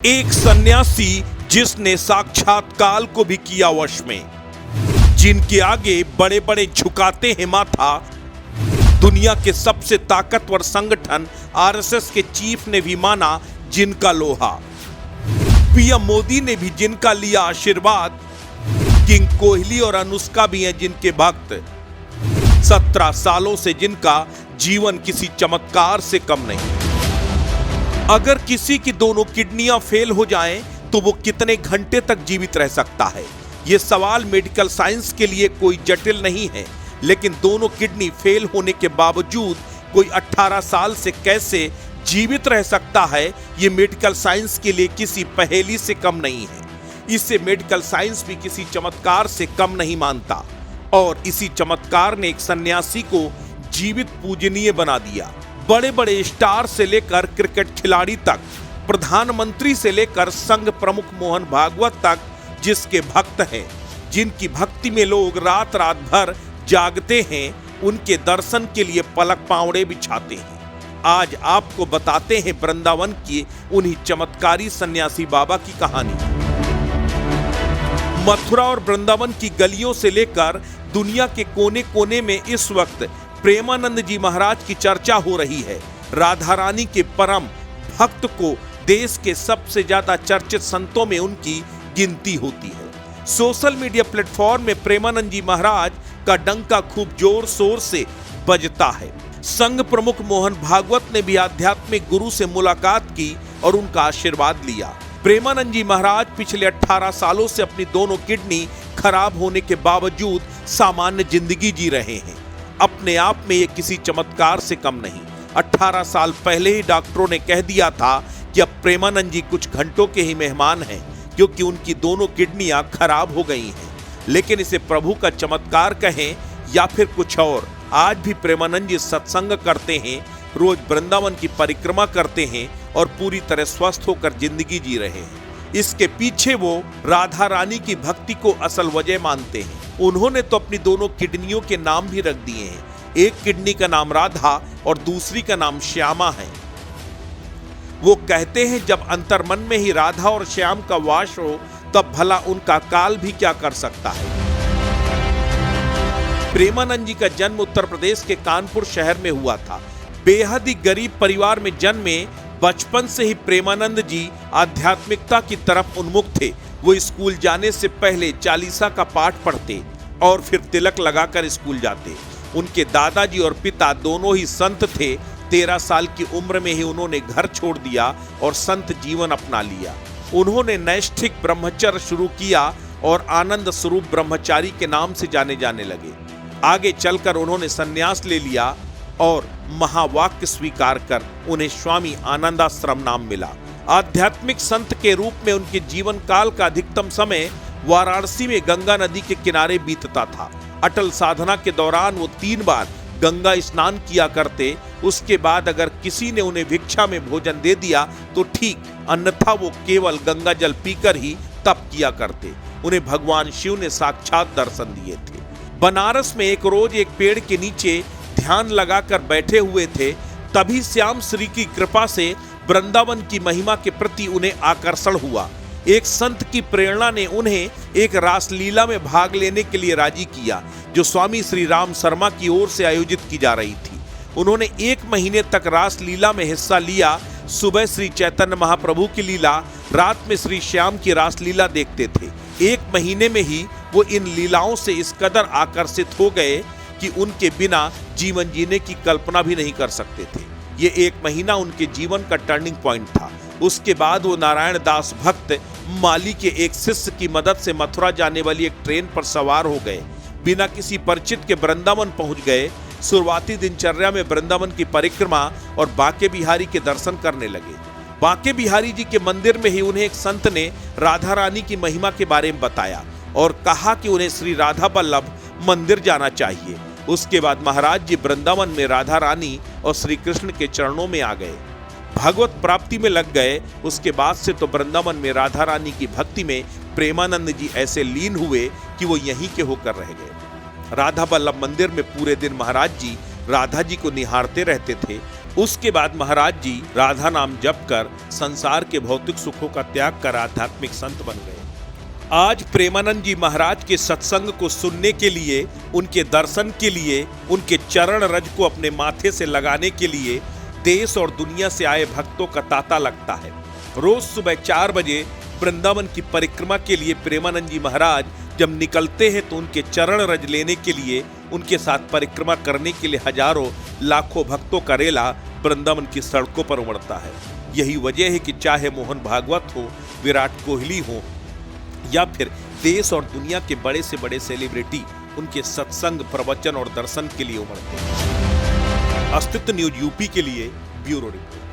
एक सन्यासी जिसने साक्षात काल को भी किया वश में, जिनके आगे बड़े बड़े झुकाते हैं माथा, दुनिया के सबसे ताकतवर संगठन आरएसएस के चीफ ने भी माना जिनका लोहा, पीएम मोदी ने भी जिनका लिया आशीर्वाद, किंग कोहली और अनुष्का भी हैं जिनके भक्त, 17 सालों से जिनका जीवन किसी चमत्कार से कम नहीं। अगर किसी की दोनों किडनियां फेल हो जाएं तो वो कितने घंटे तक जीवित रह सकता है? ये सवाल मेडिकल साइंस के लिए कोई जटिल नहीं है, लेकिन दोनों किडनी फेल होने के बावजूद कोई 18 साल से कैसे जीवित रह सकता है, ये मेडिकल साइंस के लिए किसी पहेली से कम नहीं है। इसे मेडिकल साइंस भी किसी चमत्कार से कम नहीं मानता, और इसी चमत्कार ने एक सन्यासी को जीवित पूजनीय बना दिया। बड़े बड़े स्टार से लेकर क्रिकेट खिलाड़ी तक, प्रधानमंत्री से लेकर संघ प्रमुख मोहन भागवत तक जिसके भक्त हैं, जिनकी भक्ति में लोग रात रात भर जागते हैं, उनके दर्शन के लिए पलक पावड़े बिछाते हैं। आज आपको बताते हैं वृंदावन की उन्हीं चमत्कारी सन्यासी बाबा की कहानी। मथुरा और वृंदावन की गलियों से लेकर दुनिया के कोने कोने में इस वक्त प्रेमानंद जी महाराज की चर्चा हो रही है। राधा रानी के परम भक्त को देश के सबसे ज्यादा चर्चित संतों में उनकी गिनती होती है। सोशल मीडिया प्लेटफॉर्म में प्रेमानंद जी महाराज का डंका खूब जोर शोर से बजता है। संघ प्रमुख मोहन भागवत ने भी आध्यात्मिक गुरु से मुलाकात की और उनका आशीर्वाद लिया। प्रेमानंद जी महाराज पिछले 18 सालों से अपनी दोनों किडनी खराब होने के बावजूद सामान्य जिंदगी जी रहे हैं। अपने आप में ये किसी चमत्कार से कम नहीं। 18 साल पहले ही डॉक्टरों ने कह दिया था कि अब प्रेमानंद जी कुछ घंटों के ही मेहमान हैं, क्योंकि उनकी दोनों किडनियां खराब हो गई हैं। लेकिन इसे प्रभु का चमत्कार कहें या फिर कुछ और, आज भी प्रेमानंद जी सत्संग करते हैं, रोज वृंदावन की परिक्रमा करते हैं और पूरी तरह स्वस्थ होकर जिंदगी जी रहे हैं। इसके पीछे वो राधा रानी की भक्ति को असल वजह मानते हैं। उन्होंने तो अपनी दोनों किडनियों के नाम भी रख दिए हैं। एक किडनी का नाम राधा और दूसरी का नाम श्यामा है। वो कहते हैं जब अंतर्मन में ही राधा और श्याम का वास हो, तब भला उनका काल भी क्या कर सकता है। प्रेमानंद जी का जन्म उत्तर प्रदेश के कानपुर शहर में हुआ था। बेहद ही गरीब परिवार में जन्मे, बचपन से ही प्रेमानंद जी आध्यात्मिकता की तरफ उन्मुख थे। वो स्कूल जाने से पहले चालीसा का पाठ पढ़ते और फिर तिलक लगाकर स्कूल जाते। उनके दादाजी और पिता दोनों ही संत थे। 13 साल की उम्र में ही उन्होंने घर छोड़ दिया और संत जीवन अपना लिया। उन्होंने नैष्ठिक ब्रह्मचर्य शुरू किया और आनंद स्वरूप ब्रह्मचारी के नाम से जाने जाने लगे। आगे चलकर उन्होंने संन्यास ले लिया और महावाक्य स्वीकार कर उन्हें स्वामी आनंदाश्रम नाम मिला। आध्यात्मिक संत के रूप में उनके जीवन काल का अधिकतम समय वाराणसी में गंगा नदी के किनारे बीतता था। अटल साधना के दौरान वो 3 बार गंगा स्नान किया करते। उसके बाद अगर किसी ने उन्हें भिक्षा में भोजन दे दिया तो ठीक, अन्यथा वो केवल गंगा जल पीकर ही तप किया करते। उन्हें भगवान शिव ने साक्षात दर्शन दिए थे। बनारस में एक रोज एक पेड़ के नीचे ध्यान लगाकर बैठे हुए थे। तभी श्याम श्री की कृपा से वृंदावन की महिमा के प्रति उन्हें आकर्षण हुआ। एक संत की प्रेरणा ने उन्हें एक रासलीला में भाग लेने के लिए राजी किया, जो स्वामी श्री राम शर्मा की ओर से आयोजित की जा रही थी। उन्होंने 1 महीने तक रासलीला में हिस्सा लिया। सुबह श्री चैतन्य महाप्रभु की लीला, रात में श्री श्याम की रासलीला देखते थे। 1 महीने में ही वो इन लीलाओं से इस कदर आकर्षित हो गए कि उनके बिना जीवन जीने की कल्पना भी नहीं कर सकते थे। ये 1 महीना उनके जीवन का टर्निंग पॉइंट था। उसके बाद वो नारायण दास भक्त माली के एक शिष्य की मदद से मथुरा जाने वाली एक ट्रेन पर सवार हो गए। बिना किसी परिचित के वृंदावन पहुंच गए। शुरुआती दिनचर्या में वृंदावन की परिक्रमा और बांके बिहारी के दर्शन करने लगे। बांके बिहारी जी के मंदिर में ही उन्हें एक संत ने राधा रानी की महिमा के बारे में बताया और कहा कि उन्हें श्री राधा वल्लभ मंदिर जाना चाहिए। उसके बाद महाराज जी वृंदावन में राधा रानी और श्री कृष्ण के चरणों में आ गए, भगवत प्राप्ति में लग गए। उसके बाद से तो वृंदावन में राधा रानी की भक्ति में प्रेमानंद जी ऐसे लीन हुए कि वो यहीं के होकर रह गए। राधा वल्लभ मंदिर में पूरे दिन महाराज जी राधा जी को निहारते रहते थे। उसके बाद महाराज जी राधा नाम जप कर संसार के भौतिक सुखों का त्याग कर आध्यात्मिक संत बन गए। आज प्रेमानंद जी महाराज के सत्संग को सुनने के लिए, उनके दर्शन के लिए, उनके चरण रज को अपने माथे से लगाने के लिए देश और दुनिया से आए भक्तों का तांता लगता है। रोज सुबह 4 बजे वृंदावन की परिक्रमा के लिए प्रेमानंद जी महाराज जब निकलते हैं तो उनके चरण रज लेने के लिए, उनके साथ परिक्रमा करने के लिए हजारों लाखों भक्तों का रेला वृंदावन की सड़कों पर उमड़ता है। यही वजह है कि चाहे मोहन भागवत हो, विराट कोहली हो या फिर देश और दुनिया के बड़े से बड़े सेलिब्रिटी उनके सत्संग, प्रवचन और दर्शन के लिए उमड़ते हैं। अस्तित्व न्यूज यूपी के लिए ब्यूरो रिपोर्ट।